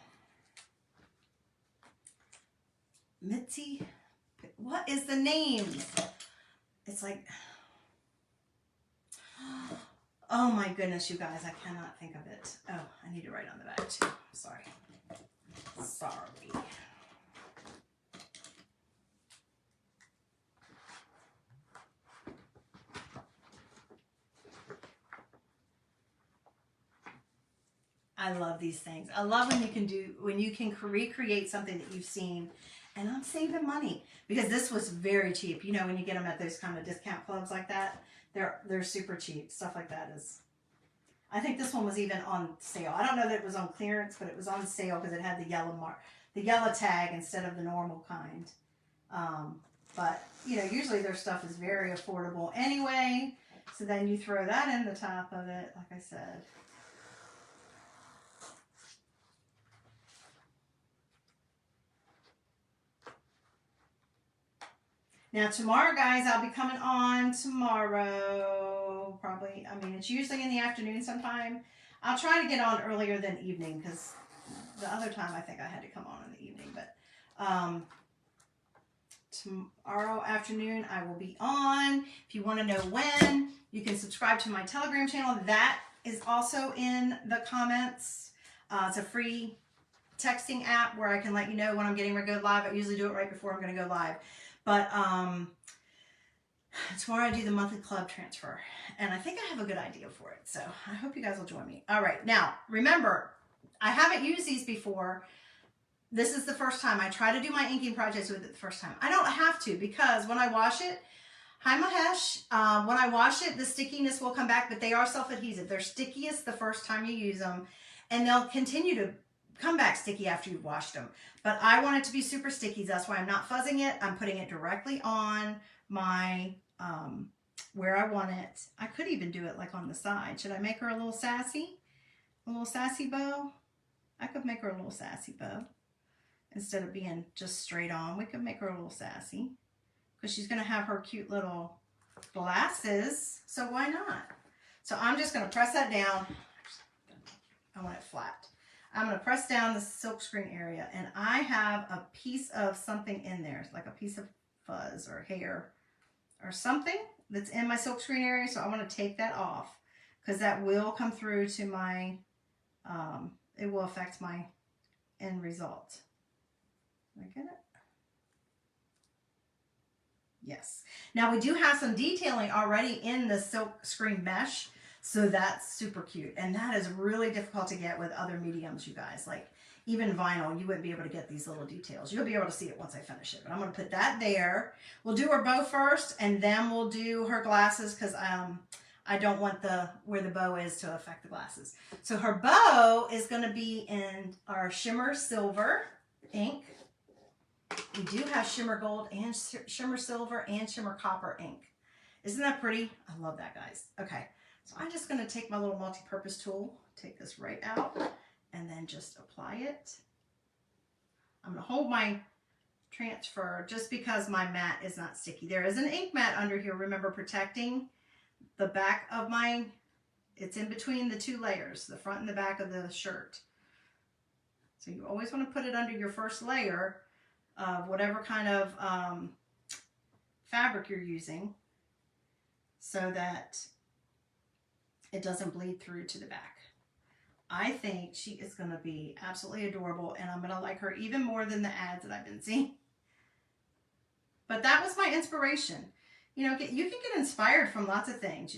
Mitzi, what is the name? It's like, oh my goodness, you guys, I cannot think of it. Oh, I need to write on the back too. Sorry. I love these things. I love when you can recreate something that you've seen. And I'm saving money because this was very cheap. You know, when you get them at those kind of discount clubs like that, they're super cheap. Stuff like that is, I think this one was even on sale. I don't know that it was on clearance, but it was on sale because it had the yellow tag instead of the normal kind. But you know, usually their stuff is very affordable anyway. So then you throw that in the top of it, like I said. Now tomorrow, guys, I'll be coming on tomorrow, probably. I mean, it's usually in the afternoon sometime. I'll try to get on earlier than evening because the other time I think I had to come on in the evening. But tomorrow afternoon I will be on. If you want to know when, you can subscribe to my Telegram channel. That is also in the comments. It's a free texting app where I can let you know when I'm getting ready to go live. I usually do it right before I'm going to go live. But tomorrow I do the monthly club transfer, and I think I have a good idea for it. So I hope you guys will join me. All right, now remember, I haven't used these before. This is the first time. I try to do my inking projects with it the first time. I don't have to because when I wash it, hi Mahesh, when I wash it, the stickiness will come back, but they are self-adhesive. They're stickiest the first time you use them, and they'll continue to come back sticky after you've washed them. But I want it to be super sticky. That's why I'm not fuzzing it. I'm putting it directly on my, where I want it. I could even do it like on the side. Should I make her a little sassy? A little sassy bow? I could make her a little sassy bow. Instead of being just straight on, we could make her a little sassy. Because she's going to have her cute little glasses. So why not? So I'm just going to press that down. I want it flat. I'm going to press down the silk screen area, and I have a piece of something in there, like a piece of fuzz or hair or something that's in my silk screen area. So I want to take that off because that will come through to my, it will affect my end result. Did I get it? Yes. Now we do have some detailing already in the silk screen mesh. So that's super cute. And that is really difficult to get with other mediums, you guys. Like even vinyl, you wouldn't be able to get these little details. You'll be able to see it once I finish it. But I'm going to put that there. We'll do her bow first, and then we'll do her glasses because I don't want where the bow is to affect the glasses. So her bow is going to be in our shimmer silver ink. We do have shimmer gold and shimmer silver and shimmer copper ink. Isn't that pretty? I love that, guys. Okay. So I'm just going to take my little multi-purpose tool, take this right out, and then just apply it. I'm going to hold my transfer just because my mat is not sticky. There is an ink mat under here, remember, protecting the back of my, it's in between the two layers, the front and the back of the shirt. So you always want to put it under your first layer of whatever kind of fabric you're using so that it doesn't bleed through to the back. I think she is going to be absolutely adorable, and I'm going to like her even more than the ads that I've been seeing. But that was my inspiration. You know, you can get inspired from lots of things.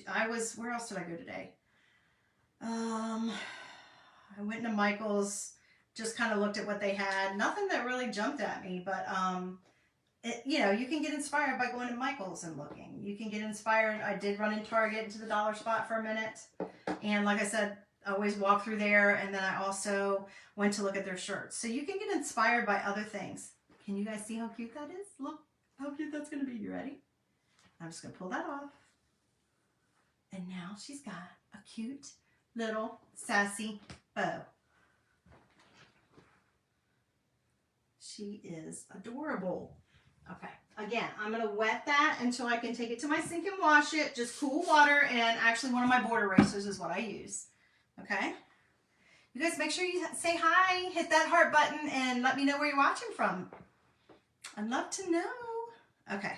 Where else did I go today? I went into Michael's, just kind of looked at what they had. Nothing that really jumped at me, but you know, you can get inspired by going to Michael's and looking. You can get inspired. I did run in Target into the dollar spot for a minute. And like I said, always walk through there, and then I also went to look at their shirts. So you can get inspired by other things. Can you guys see how cute that is? Look how cute that's going to be. You ready? I'm just going to pull that off. And now she's got a cute little sassy bow. She is adorable. Okay, again, I'm going to wet that until I can take it to my sink and wash it. Just cool water, and actually one of my board erasers is what I use. Okay? You guys make sure you say hi, hit that heart button, and let me know where you're watching from. I'd love to know. Okay,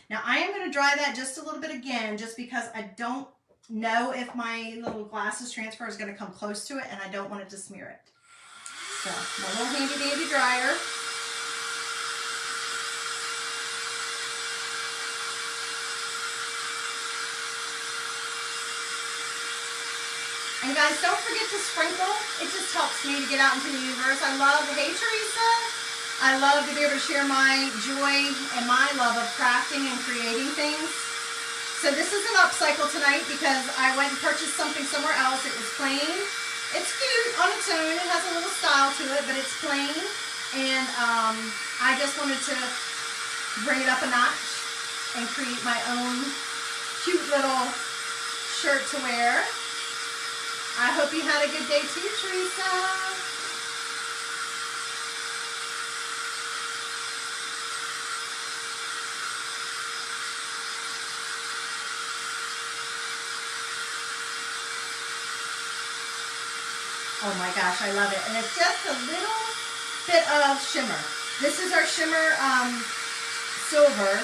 now I am going to dry that just a little bit again, just because I don't know if my little glasses transfer is going to come close to it, and I don't want it to smear it. So, my little handy dandy dryer. And guys, don't forget to sprinkle. It just helps me to get out into the universe. I love, hey Teresa, I love to be able to share my joy and my love of crafting and creating things. So this is an upcycle tonight because I went and purchased something somewhere else. It was plain. It's cute on its own. It has a little style to it, but it's plain. And I just wanted to bring it up a notch and create my own cute little shirt to wear. I hope you had a good day too, Teresa. Oh my gosh, I love it. And it's just a little bit of shimmer. This is our shimmer silver.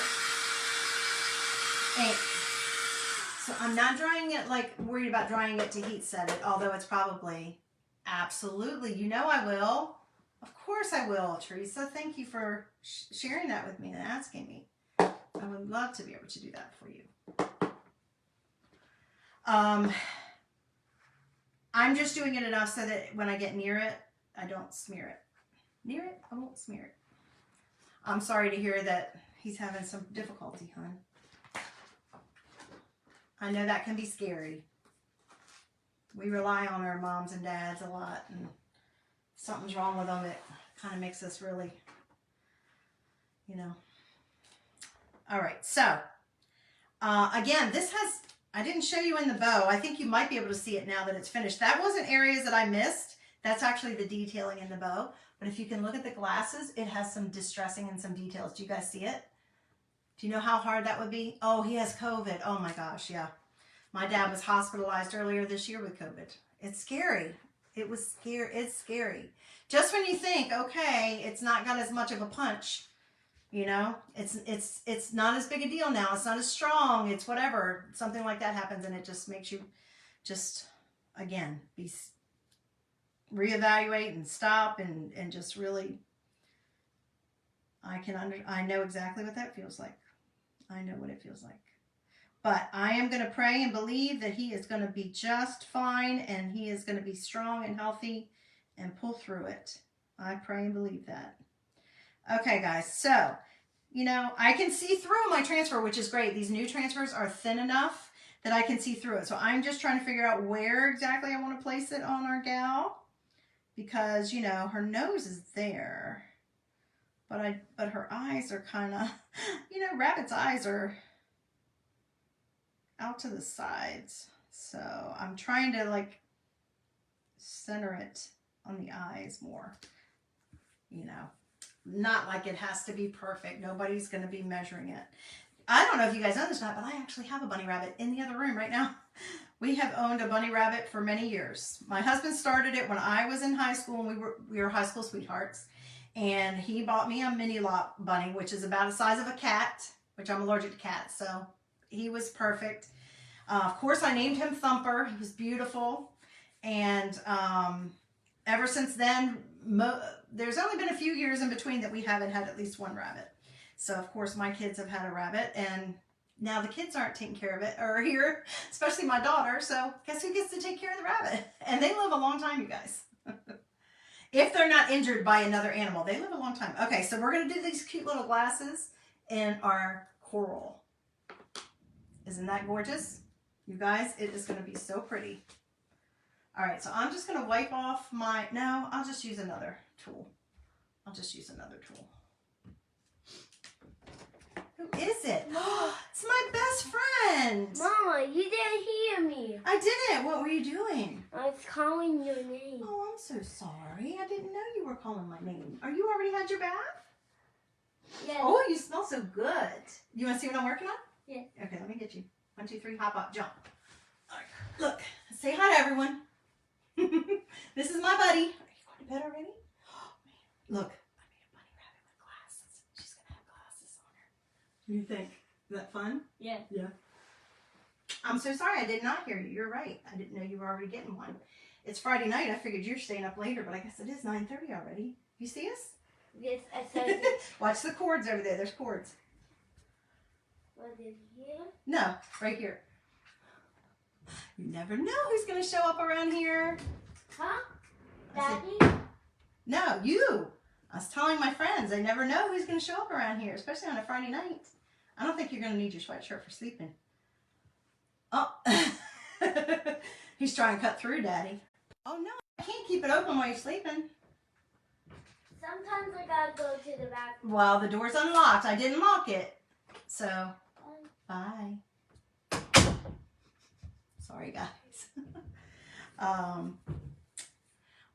And so I'm not drying it, like worried about drying it to heat set it, although it's probably, absolutely, you know I will. Of course I will, Teresa. Thank you for sharing that with me and asking me. I would love to be able to do that for you. I'm just doing it enough so that when I get near it, I don't smear it. Near it, I won't smear it. I'm sorry to hear that he's having some difficulty, hon. I know that can be scary. We rely on our moms and dads a lot, and if something's wrong with them, it kind of makes us really, you know. All right, so again, this has, I didn't show you in the bow. I think you might be able to see it now that it's finished. That wasn't areas that I missed. That's actually the detailing in the bow. But if you can look at the glasses, it has some distressing and some details. Do you guys see it? Do you know how hard that would be? Oh, he has COVID. Oh my gosh, yeah. My dad was hospitalized earlier this year with COVID. It's scary. It was scary. It's scary. Just when you think, okay, it's not got as much of a punch, you know, it's not as big a deal now. It's not as strong. It's whatever. Something like that happens, and it just makes you just, again, reevaluate and stop and just really, I know exactly what that feels like. I know what it feels like. But I am going to pray and believe that he is going to be just fine, and he is going to be strong and healthy and pull through it. I pray and believe that. Okay, guys. So, you know, I can see through my transfer, which is great. These new transfers are thin enough that I can see through it. So I'm just trying to figure out where exactly I want to place it on our gal, because, you know, her nose is there. But her eyes are kind of, you know, rabbit's eyes are out to the sides. So I'm trying to like center it on the eyes more, you know, not like it has to be perfect. Nobody's going to be measuring it. I don't know if you guys know this or not, but I actually have a bunny rabbit in the other room right now. We have owned a bunny rabbit for many years. My husband started it when I was in high school, and we were high school sweethearts. And he bought me a mini lot bunny, which is about the size of a cat, which I'm allergic to cats, so he was perfect. Of course, I named him Thumper. He was beautiful. And ever since then, there's only been a few years in between that we haven't had at least one rabbit. So, of course, my kids have had a rabbit, and now the kids aren't taking care of it, or here, especially my daughter. So, guess who gets to take care of the rabbit? And they live a long time, you guys. If they're not injured by another animal, they live a long time. Okay, so we're going to do these cute little glasses in our coral. Isn't that gorgeous? You guys, it is going to be so pretty. All right, so I'm just going to wipe off my, no, I'll just use another tool. I'll just use another tool. Who is it? It's my best friend.
Mama, you didn't hear me.
I didn't. What were you doing?
I was calling your name.
Oh, I'm so sorry. I didn't know you were calling my name. Are you already had your bath?
Yes.
Oh, you smell so good. You want to see what I'm working on?
Yeah.
Okay, let me get you. 1, 2, 3, hop up, jump. All right. Look, say hi to everyone. This is my buddy. Are you going to bed already? Oh, man. Look, I made a bunny rabbit with glasses. She's going to have glasses on her. What do you think? Is that fun?
Yeah.
Yeah. I'm so sorry I did not hear you. You're right. I didn't know you were already getting one. It's Friday night. I figured you're staying up later, but I guess it is 9:30 already. You see us?
Yes, I saw it.
Watch the cords over there. There's cords.
Was it here?
No, right here. You never know who's going to show up around here.
Huh?
I said,
Daddy?
no, you. I was telling my friends, they never know who's going to show up around here, especially on a Friday night. I don't think you're going to need your sweatshirt for sleeping. Oh, he's trying to cut through, Daddy. Oh, no, I can't keep it open while you're sleeping.
Sometimes I gotta go to the bathroom.
Well, the door's unlocked. I didn't lock it. So, bye. Sorry, guys.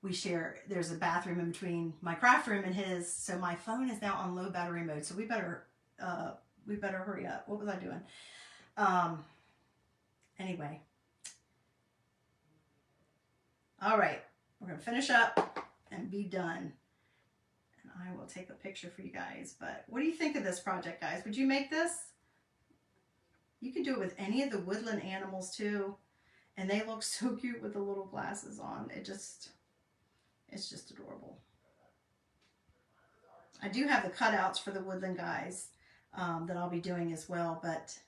We share, there's a bathroom in between my craft room and his, so my phone is now on low battery mode, so we better hurry up. What was I doing? Anyway. All right, we're gonna finish up and be done. And I will take a picture for you guys, but what do you think of this project, guys? Would you make this? You can do it with any of the woodland animals too, and they look so cute with the little glasses on. It's just adorable. I do have the cutouts for the woodland guys that I'll be doing as well, but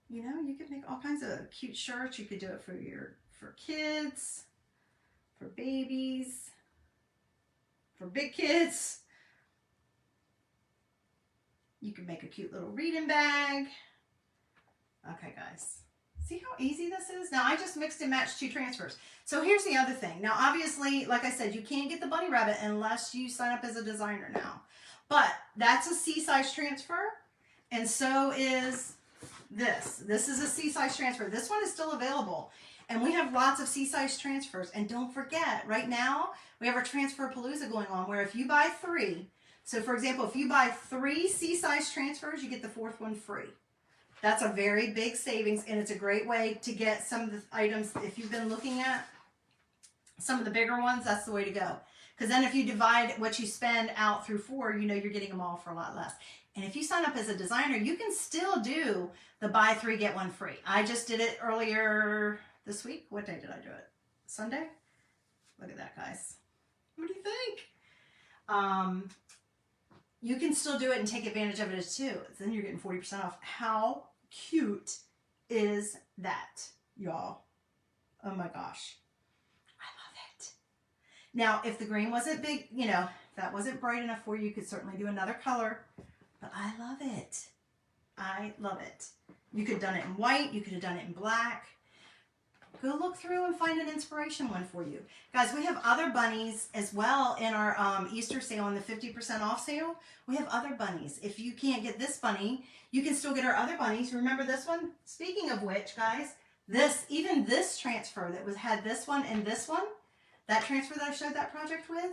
you know, you could make all kinds of cute shirts. You could do it for kids, for babies, for big kids. You can make a cute little reading bag. Okay, guys. See how easy this is? Now, I just mixed and matched 2 transfers. So here's the other thing. Now, obviously, like I said, you can't get the bunny rabbit unless you sign up as a designer now. But that's a C-size transfer, and so is this. This is a C-size transfer. This one is still available, and we have lots of C-size transfers. And don't forget, right now, we have our Transfer Palooza going on, where if you buy 3, so for example, if you buy 3 C-size transfers, you get the 4th one free. That's a very big savings, and it's a great way to get some of the items. If you've been looking at some of the bigger ones, that's the way to go. Because then if you divide what you spend out through 4, you know you're getting them all for a lot less. And if you sign up as a designer, you can still do the buy 3, get 1 free. I just did it earlier this week. What day did I do it? Sunday? Look at that, guys. What do you think? You can still do it and take advantage of it too. Then you're getting 40% off. How cute is that, y'all? Oh my gosh. I love it. Now, if the green wasn't big, you know, if that wasn't bright enough for you, you could certainly do another color. But I love it. I love it. You could have done it in white. You could have done it in black. Go look through and find an inspiration one for you. Guys, we have other bunnies as well in our Easter sale and the 50% off sale. We have other bunnies. If you can't get this bunny, you can still get our other bunnies. Remember this one? Speaking of which, guys, even this transfer that had this one and this one, that transfer that I showed that project with,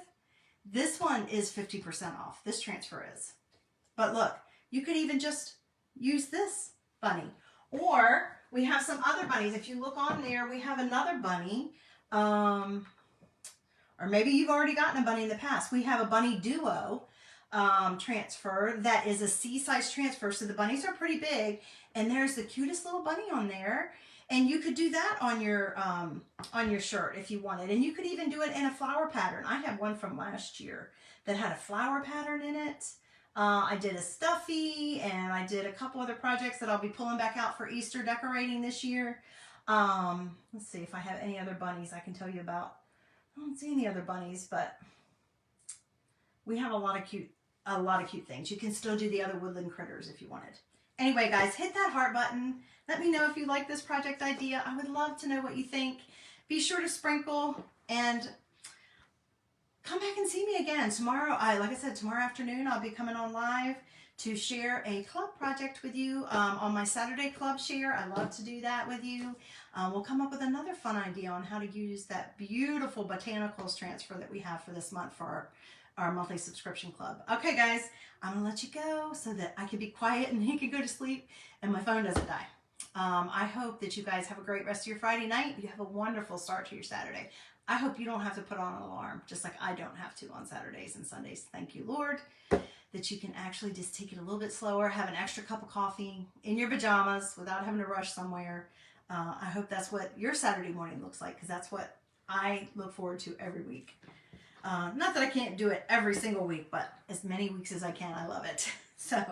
this one is 50% off. This transfer is. But look, you could even just use this bunny. Or we have some other bunnies. If you look on there, we have another bunny. Or maybe you've already gotten a bunny in the past. We have a bunny duo transfer that is a C-size transfer. So the bunnies are pretty big. And there's the cutest little bunny on there. And you could do that on your shirt if you wanted. And you could even do it in a flower pattern. I have one from last year that had a flower pattern in it. I did a stuffy, and I did a couple other projects that I'll be pulling back out for Easter decorating this year. Let's see if I have any other bunnies I can tell you about. I don't see any other bunnies, but we have a lot of cute things. You can still do the other woodland critters if you wanted. Anyway, guys, hit that heart button. Let me know if you like this project idea. I would love to know what you think. be sure to sprinkle and come back and see me again tomorrow. Like I said, tomorrow afternoon I'll be coming on live to share a club project with you on my Saturday club share. I love to do that with you. We'll come up with another fun idea on how to use that beautiful botanicals transfer that we have for this month for our monthly subscription club. Okay, guys, I'm gonna let you go so that I can be quiet and you can go to sleep and my phone doesn't die. I hope that you guys have a great rest of your Friday night. You have a wonderful start to your Saturday. I hope you don't have to put on an alarm, just like I don't have to on Saturdays and Sundays. Thank you, Lord, that you can actually just take it a little bit slower, have an extra cup of coffee in your pajamas without having to rush somewhere. I hope that's what your Saturday morning looks like, because that's what I look forward to every week. Not that I can't do it every single week, but as many weeks as I can, I love it. So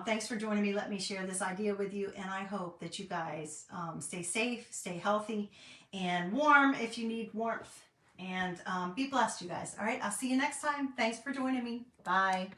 thanks for joining me. Let me share this idea with you, and I hope that you guys stay safe, stay healthy, and warm if you need warmth. And be blessed, you guys. All right, I'll see you next time. Thanks for joining me. Bye.